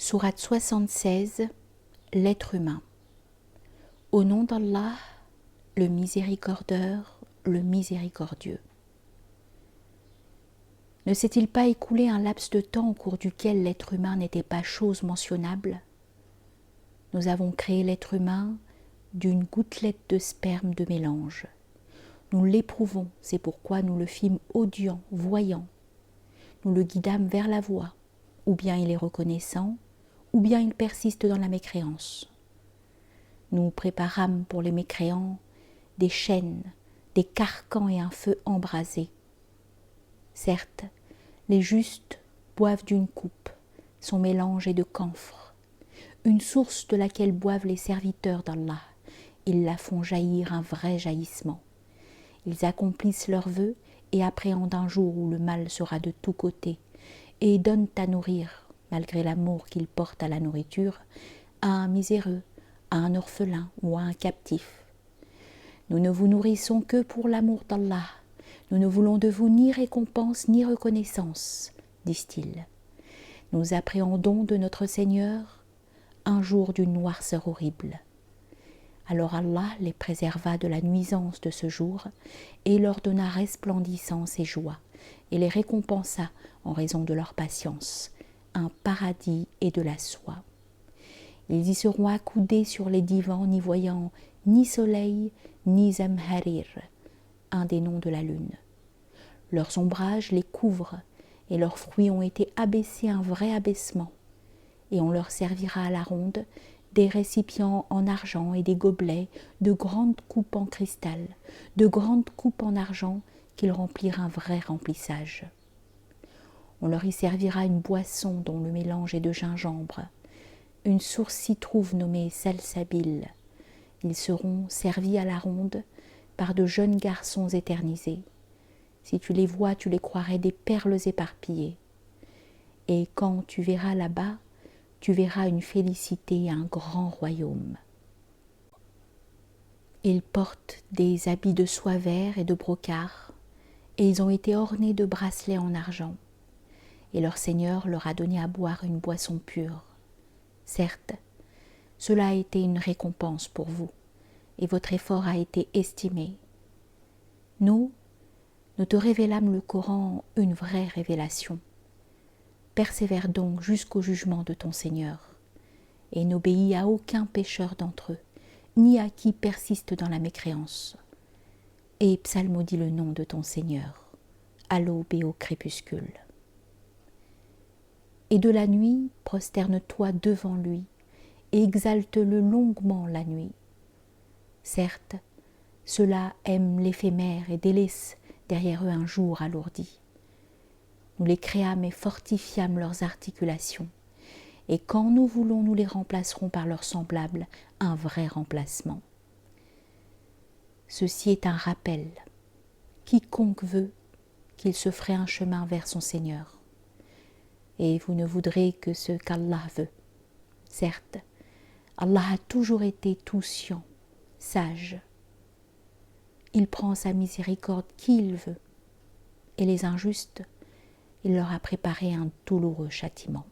Sourate 76, l'être humain. Au nom d'Allah, le miséricordieur, le miséricordieux. Ne s'est-il pas écoulé un laps de temps au cours duquel l'être humain n'était pas chose mentionnable? Nous avons créé l'être humain d'une gouttelette de sperme de mélange. Nous l'éprouvons, c'est pourquoi nous le fîmes audient, voyant. Nous le guidâmes vers la voie, ou bien il est reconnaissant, ou bien il persiste dans la mécréance. Nous préparâmes pour les mécréants des chaînes, des carcans et un feu embrasé. Certes, les justes boivent d'une coupe, son mélange est de camphre, une source de laquelle boivent les serviteurs d'Allah. Ils la font jaillir un vrai jaillissement. Ils accomplissent leurs vœux et appréhendent un jour où le mal sera de tous côtés, et donnent à nourrir, malgré l'amour qu'ils portent à la nourriture, à un miséreux, à un orphelin ou à un captif. Nous ne vous nourrissons que pour l'amour d'Allah. Nous ne voulons de vous ni récompense ni reconnaissance, disent-ils. Nous appréhendons de notre Seigneur un jour d'une noirceur horrible. Alors Allah les préserva de la nuisance de ce jour et leur donna resplendissance et joie, et les récompensa en raison de leur patience, un paradis et de la soie. Ils y seront accoudés sur les divans, n'y voyant ni soleil, ni zamharir, un des noms de la lune. Leurs ombrages les couvrent, et leurs fruits ont été abaissés un vrai abaissement, et on leur servira à la ronde des récipients en argent et des gobelets, de grandes coupes en cristal, de grandes coupes en argent qu'ils remplirent un vrai remplissage. On leur y servira une boisson dont le mélange est de gingembre. Une source s'y trouve nommée salsabil. Ils seront servis à la ronde par de jeunes garçons éternisés. Si tu les vois, tu les croirais des perles éparpillées. Et quand tu verras là-bas, tu verras une félicité et un grand royaume. Ils portent des habits de soie vert et de brocart, et ils ont été ornés de bracelets en argent. Et leur Seigneur leur a donné à boire une boisson pure. Certes, cela a été une récompense pour vous, et votre effort a été estimé. Nous te révélâmes le Coran, une vraie révélation. Persévère donc jusqu'au jugement de ton Seigneur, et n'obéis à aucun pécheur d'entre eux, ni à qui persiste dans la mécréance. Et psalmodie le nom de ton Seigneur, à l'aube et au crépuscule. Et de la nuit, prosterne-toi devant lui, et exalte-le longuement la nuit. Certes, ceux-là aiment l'éphémère et délaissent derrière eux un jour alourdi. Nous les créâmes et fortifiâmes leurs articulations, et quand nous voulons, nous les remplacerons par leurs semblables, un vrai remplacement. Ceci est un rappel. Quiconque veut qu'il se ferait un chemin vers son Seigneur. Et vous ne voudrez que ce qu'Allah veut. Certes, Allah a toujours été tout-sciant, sage. Il prend sa miséricorde qui il veut, et les injustes, il leur a préparé un douloureux châtiment.